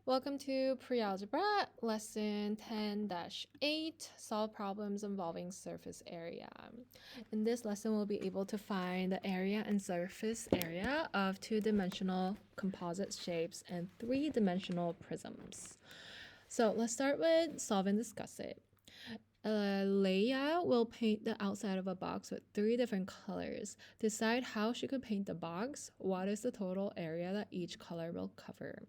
Welcome to Pre-Algebra, Lesson 10-8, Solve Problems Involving Surface Area. In this lesson, we'll be able to find the area and surface area of two-dimensional composite shapes and three-dimensional prisms. So let's start with solve and discuss it. Leia will paint the outside of a box with three different colors. Decide how she could paint the box. What is the total area that each color will cover?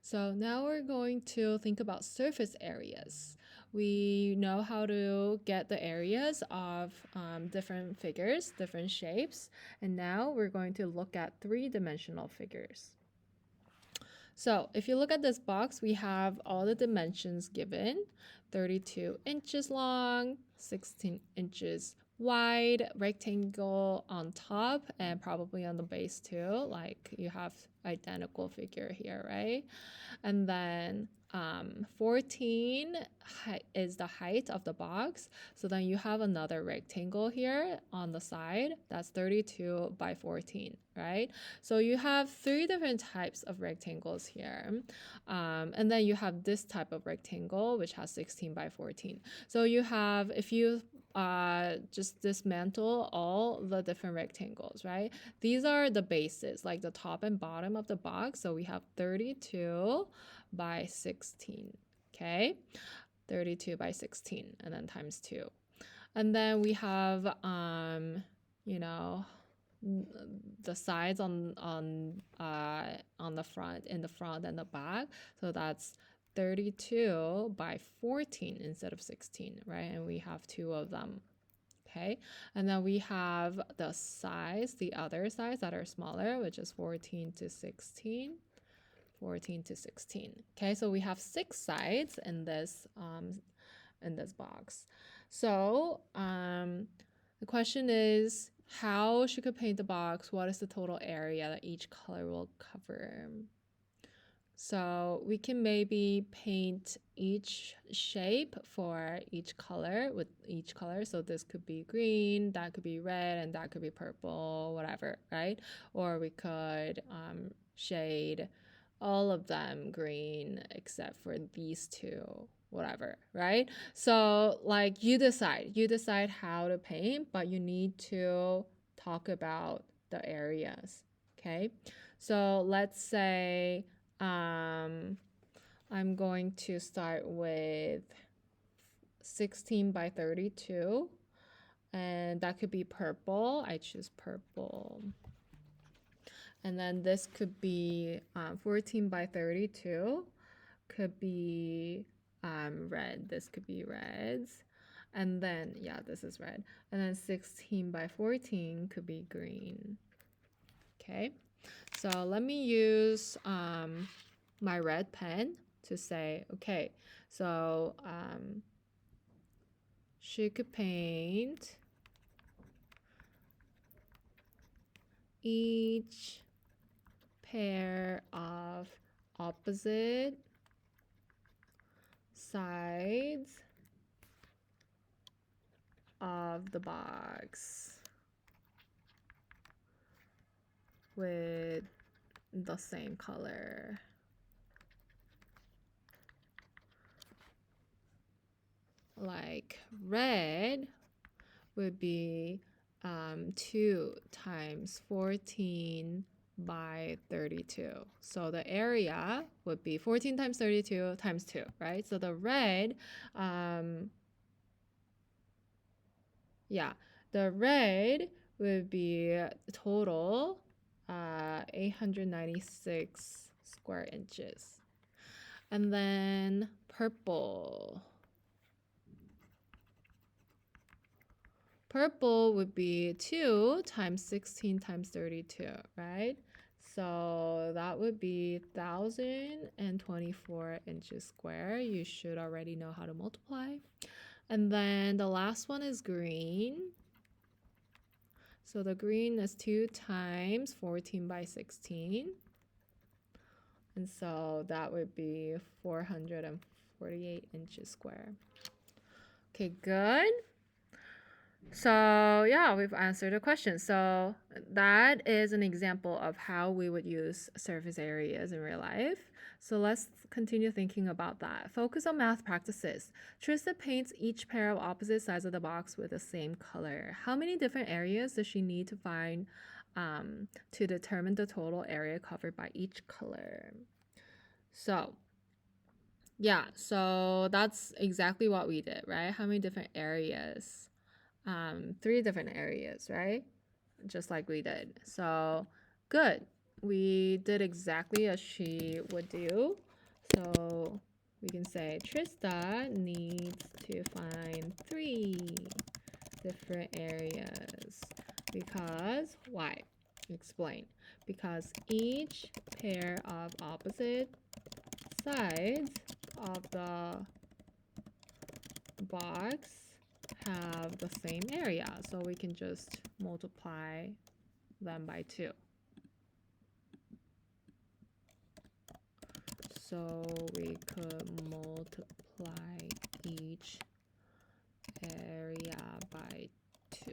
So now we're going to think about surface areas. We know how to get the areas of different figures, different shapes, and now we're going to look at three-dimensional figures. So if you look at this box, we have all the dimensions given: 32 inches long, 16 inches wide, rectangle on top, and probably on the base too. Like you have identical figure here, right? And then 14 is the height of the box. So then you have another rectangle here on the side. That's 32 by 14, right? So you have three different types of rectangles here. And then you have this type of rectangle, which has 16 by 14. So you have, if you just dismantle all the different rectangles, right? These are the bases, like the top and bottom of the box. So we have 32 by 16, okay? 32 by 16, and then times 2. And then we have, the sides on the front, in the front and the back. So that's 32 by 14 instead of 16, right? And we have two of them. Okay, and then we have the sides, the other sides that are smaller, which is 14 to 16. 14 to 16. Okay, so we have 6 sides in this box. So the question is, how she could paint the box? What is the total area that each color will cover? So we can maybe paint each shape for each color with each color. So this could be green, that could be red, and that could be purple, whatever, right? Or we could shade all of them green except for these two, whatever, right? So like you decide how to paint, but you need to talk about the areas, okay? So let's say I'm going to start with 16 by 32, and that could be purple. I choose purple. And then this could be 14 by 32, could be red. This could be reds. And then, yeah, this is red. And then 16 by 14 could be green. Okay, so let me use my red pen to say, okay, so she could paint each pair of opposite sides of the box with the same color. Like red would be 2 times 14 by 32. So the area would be 14 times 32 times 2, right? So the red, the red would be total 896 square inches. And then purple. Purple would be 2 times 16 times 32, right? So that would be 1,024 inches square. You should already know how to multiply. And then the last one is green. So the green is 2 times 14 by 16. And so that would be 448 inches square. Okay, good. So yeah, we've answered the question. So that is an example of how we would use surface areas in real life. So let's continue thinking about that. Focus on math practices. Trista paints each pair of opposite sides of the box with the same color. How many different areas does she need to find to determine the total area covered by each color? So yeah, so that's exactly what we did, right? How many different areas? 3 different areas, right? Just like we did. So good. We did exactly as she would do. So we can say Trista needs to find 3 different areas because why? Explain. Because each pair of opposite sides of the box have the same area, so we can just multiply them by 2. So we could multiply each area by 2.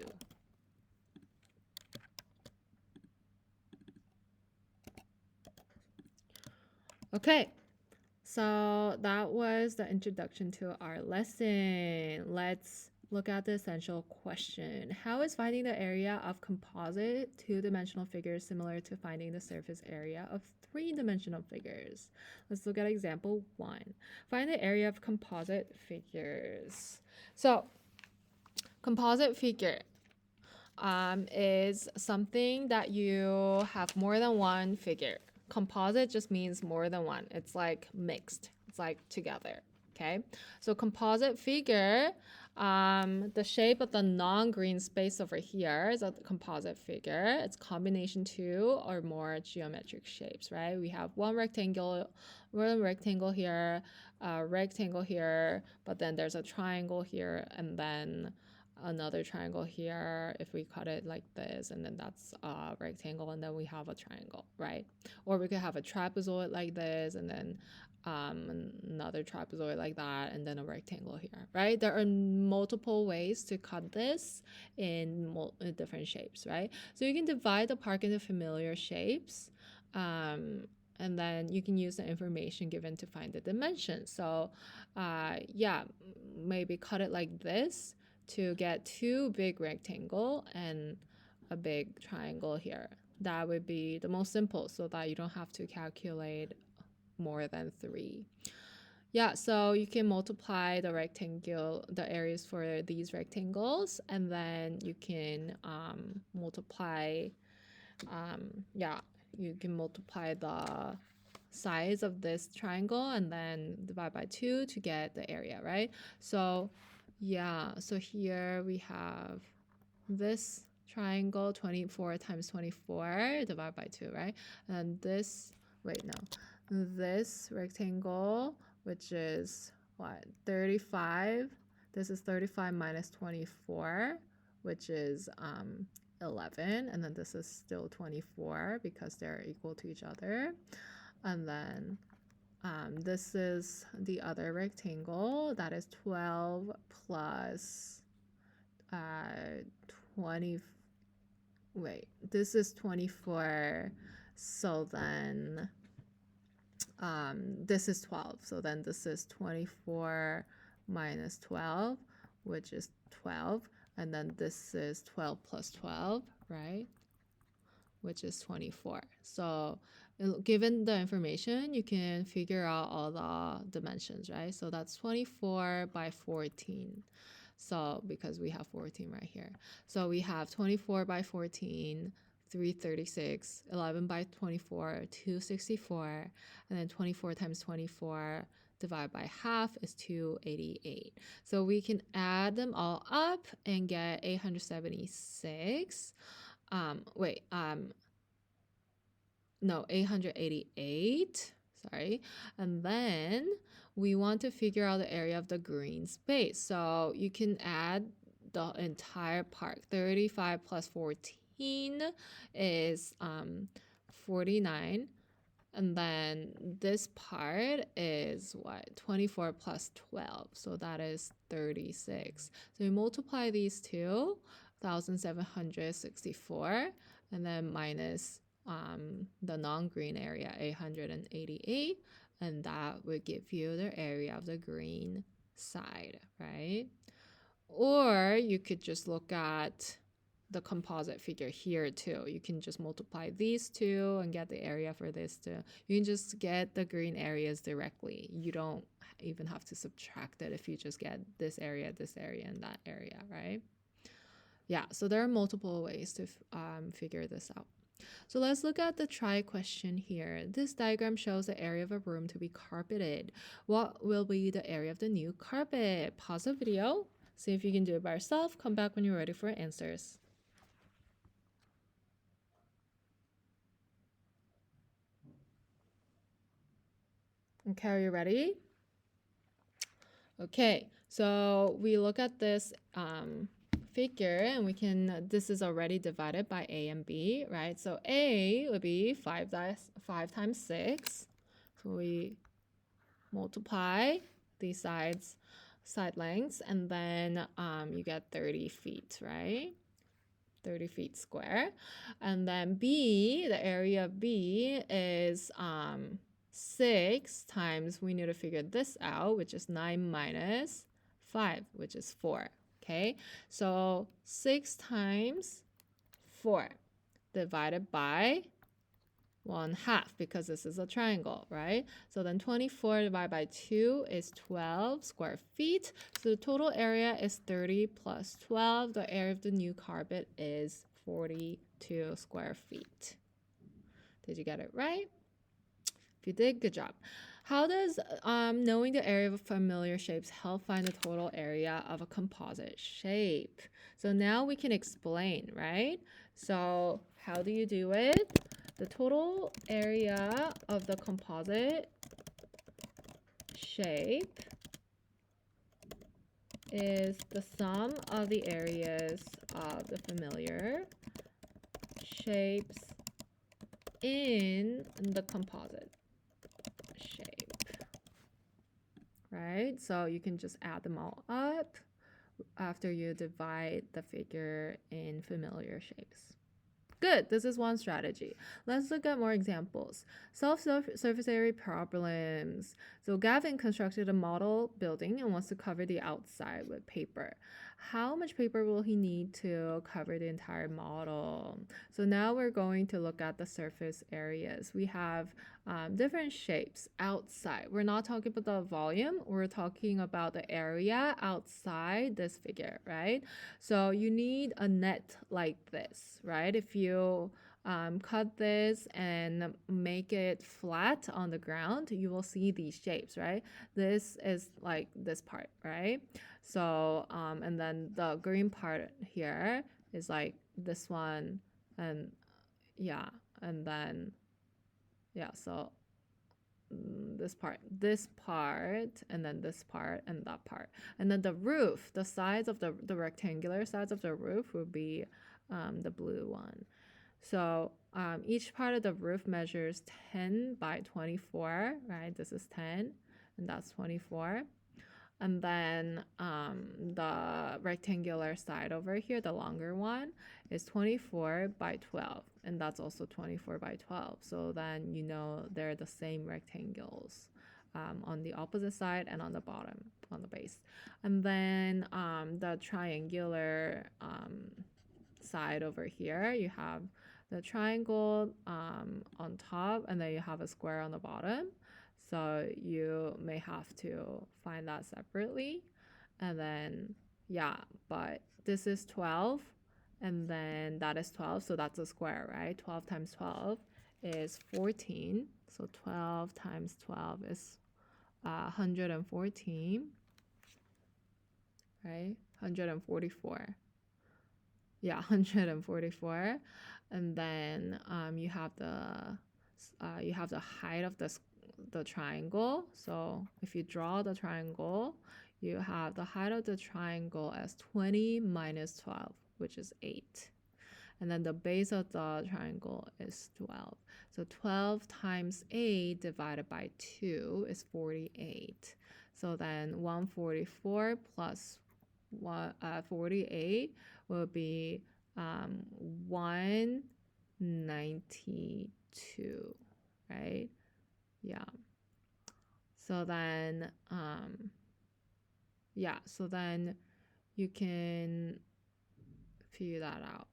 Okay, so that was the introduction to our lesson. Let's look at the essential question. How is finding the area of composite 2-dimensional figures similar to finding the surface area of 3-dimensional figures? Let's look at example 1. Find the area of composite figures. So, composite figure is something that you have more than one figure. Composite just means more than one. It's like mixed. It's like together. Okay. So composite figure, the shape of the non-green space over here is a composite figure. It's combination 2 or more geometric shapes, right? We have one rectangle here, a rectangle here, but then there's a triangle here, and then another triangle here if we cut it like this, and then that's a rectangle, and then we have a triangle, right? Or we could have a trapezoid like this, and then another trapezoid like that, and then a rectangle here, right? There are multiple ways to cut this in different shapes, right? So you can divide the part into familiar shapes, and then you can use the information given to find the dimensions. So yeah, maybe cut it like this to get 2 big rectangle and a big triangle here. That would be the most simple, so that you don't have to calculate more than 3. Yeah, so you can multiply the areas for these rectangles, and then you can multiply the size of this triangle and then divide by 2 to get the area, right? So yeah, so here we have this triangle, 24 times 24 divided by 2, right? And this rectangle, which is what, 35. This is 35 minus 24, which is 11, and then this is still 24 because they're equal to each other. And then this is the other rectangle, that is 12 plus 20. This is 24. So then this is 12. So then this is 24 minus 12, which is 12. And then this is 12 plus 12, right? Which is 24. So given the information, you can figure out all the dimensions, right? So that's 24 by 14. So because we have 14 right here. So we have 24 by 14, 336, 11 by 24, 264, and then 24 times 24 divided by half is 288. So we can add them all up and get 876. 888. Sorry. And then we want to figure out the area of the green space. So you can add the entire part. 35 plus 14 is 49. And then this part is what? 24 plus 12. So that is 36. So we multiply these two, 1,764, and then minus the non-green area, 888, and that would give you the area of the green side, right? Or you could just look at the composite figure here too. You can just multiply these two and get the area for this too. You can just get the green areas directly. You don't even have to subtract it if you just get this area, and that area, right? Yeah, so there are multiple ways to figure this out. So let's look at the try question here. This diagram shows the area of a room to be carpeted. What will be the area of the new carpet? Pause the video, see if you can do it by yourself. Come back when you're ready for answers. Okay, are you ready? Okay, so we look at this figure and we can, this is already divided by A and B, right? So A would be 5 times 6. So we multiply these side lengths, and then you get 30 feet, right? 30 feet square. And then B, the area of B is 6 times, we need to figure this out, which is 9 minus 5, which is 4. Okay, so 6 times 4 divided by 1/2, because this is a triangle, right? So then 24 divided by 2 is 12 square feet. So the total area is 30 plus 12. The area of the new carpet is 42 square feet. Did you get it right? If you did, good job. How does knowing the area of familiar shapes help find the total area of a composite shape? So now we can explain, right? So how do you do it? The total area of the composite shape is the sum of the areas of the familiar shapes in the composite shape, right? So you can just add them all up after you divide the figure in familiar shapes. Good, this is one strategy. Let's look at more examples. Surface area problems. So Gavin constructed a model building and wants to cover the outside with paper. How much paper will he need to cover the entire model? So now we're going to look at the surface areas. We have different shapes outside. We're not talking about the volume, we're talking about the area outside this figure, right? So you need a net like this, right? If you cut this and make it flat on the ground, you will see these shapes, right? This is like this part, right? So, and then the green part here is like this one, and yeah, and then, yeah, so this part, and then this part, and that part. And then the roof, the sides of the rectangular sides of the roof would be the blue one. So each part of the roof measures 10 by 24, right? This is 10, and that's 24. And then the rectangular side over here, the longer one, is 24 by 12. And that's also 24 by 12. So then you know they're the same rectangles on the opposite side and on the bottom, on the base. And then the triangular side over here, you have the triangle on top, and then you have a square on the bottom. So you may have to find that separately. And then, yeah, but this is 12, and then that is 12, so that's a square, right? 12 times 12 is 14. So 12 times 12 is 114, right? 144. Yeah, 144. And then you have the height of the triangle. So if you draw the triangle, you have the height of the triangle as 20 minus 12, which is 8. And then the base of the triangle is 12. So 12 times 8 divided by 2 is 48. So then 144 plus 48 will be 192, right? Yeah. So then, yeah, so then you can figure that out.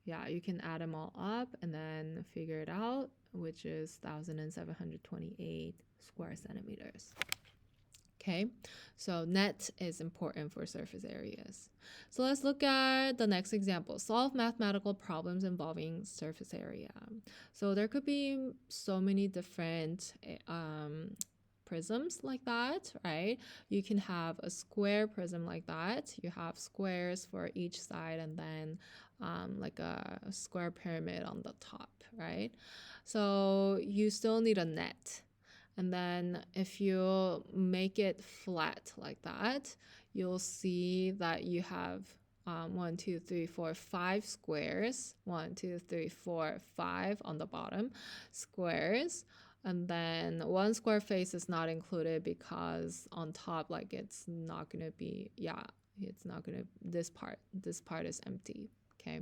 Yeah, you can add them all up and then figure it out, which is 1,728 square centimeters. Okay, so net is important for surface areas. So let's look at the next example. Solve mathematical problems involving surface area. So there could be so many different prisms like that, right? You can have a square prism like that. You have squares for each side and then like a square pyramid on the top, right? So you still need a net. And then if you make it flat like that, you'll see that you have 1, 2, 3, 4, 5 squares. 1, 2, 3, 4, 5 on the bottom squares. And then one square face is not included because on top, like it's not going to be, yeah, it's not going to, this part is empty. Okay.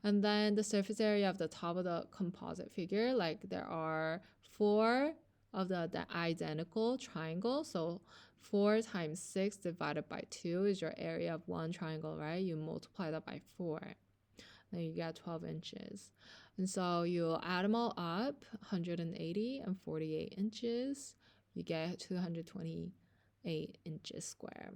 And then the surface area of the top of the composite figure, like there are 4 of the identical triangle. So 4 times 6 divided by 2 is your area of one triangle, right? You multiply that by 4. Then you get 12 inches. And so you add them all up, 180 and 48 inches. You get 228 inches square.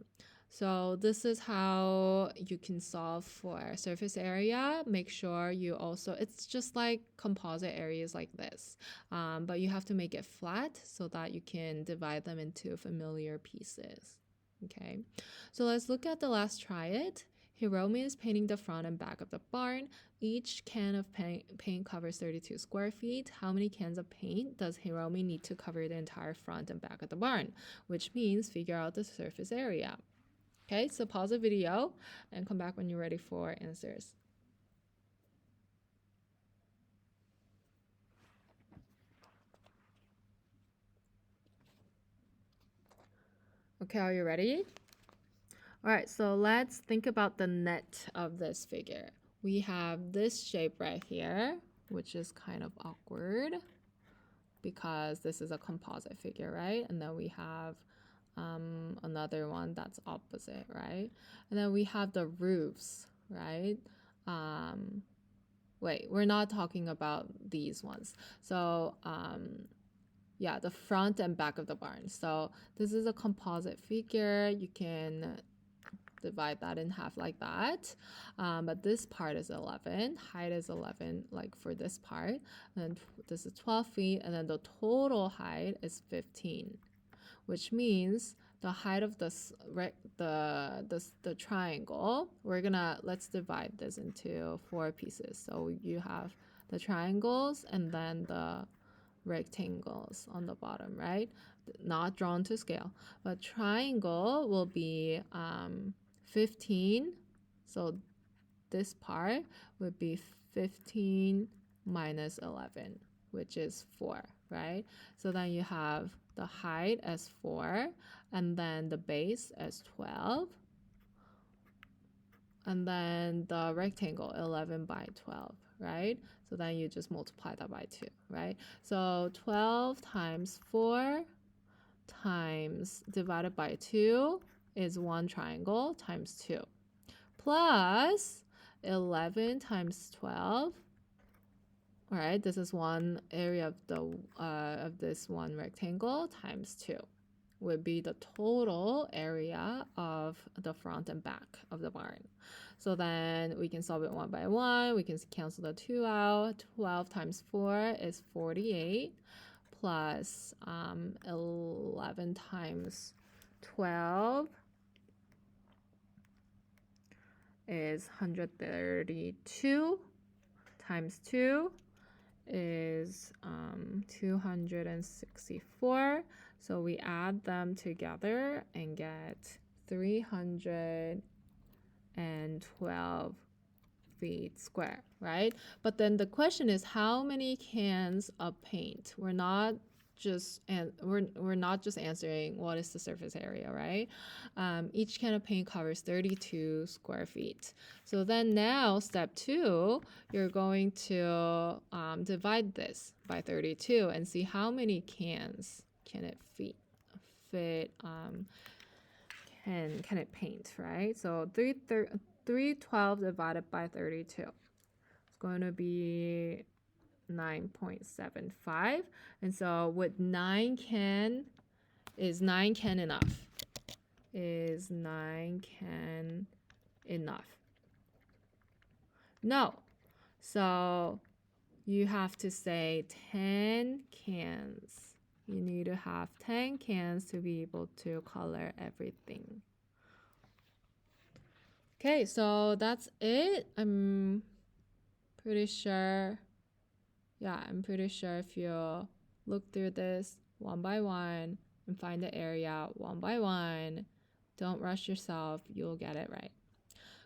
So this is how you can solve for surface area. Make sure you also, it's just like composite areas like this, but you have to make it flat so that you can divide them into familiar pieces. Okay, so let's look at the last try it. Hiromi is painting the front and back of the barn. Each can of paint covers 32 square feet. How many cans of paint does Hiromi need to cover the entire front and back of the barn? Which means figure out the surface area. Okay, so pause the video and come back when you're ready for answers. Okay, are you ready? All right, so let's think about the net of this figure. We have this shape right here, which is kind of awkward because this is a composite figure, right? And then we have another one that's opposite, right? And then we have the roofs, right? Wait, we're not talking about these ones. So yeah, the front and back of the barn. So this is a composite figure. You can divide that in half like that. But this part is 11. Height is 11, like for this part. And this is 12 feet. And then the total height is 15, which means the height of this the triangle, let's divide this into 4 pieces. So you have the triangles and then the rectangles on the bottom, right? Not drawn to scale, but triangle will be 15. So this part would be 15 minus 11, which is 4, right? So then you have the height as 4 and then the base as 12. And then the rectangle 11 by 12, right? So then you just multiply that by 2, right? So 12 times 4 times divided by 2 is 1 triangle times 2 plus 11 times 12. All right, this is one area of the of this one rectangle times 2 would be the total area of the front and back of the barn. So then we can solve it one by one. We can cancel the 2 out. 12 times 4 is 48 plus 11 times 12 is 132 times 2 is 264. So we add them together and get 312 feet square, right? But then the question is, how many cans of paint? We're not just answering what is the surface area, right? Each can of paint covers 32 square feet. So then now step 2, you're going to divide this by 32 and see how many cans can it fit can it paint, right? So 312 divided by 32. It's going to be 9.75. And so with 9 can, is 9 can enough? Is 9 can enough? No. So you have to say 10 cans. You need to have 10 cans to be able to color everything. Okay, so that's it. I'm pretty sure if you look through this one by one and find the area one by one, don't rush yourself, you'll get it right.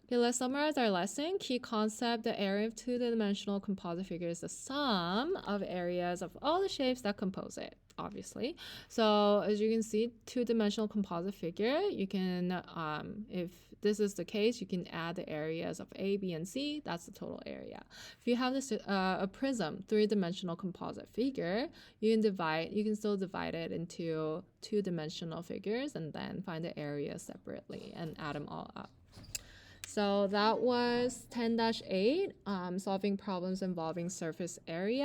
Okay, let's summarize our lesson. Key concept: the area of two-dimensional composite figure is the sum of areas of all the shapes that compose it, obviously. So as you can see, two-dimensional composite figure, you can, if this is the case, you can add the areas of A, B, and C. That's the total area. If you have this a prism, three-dimensional composite figure, you can still divide it into two-dimensional figures and then find the areas separately and add them all up. So that was 10-8, solving problems involving surface area.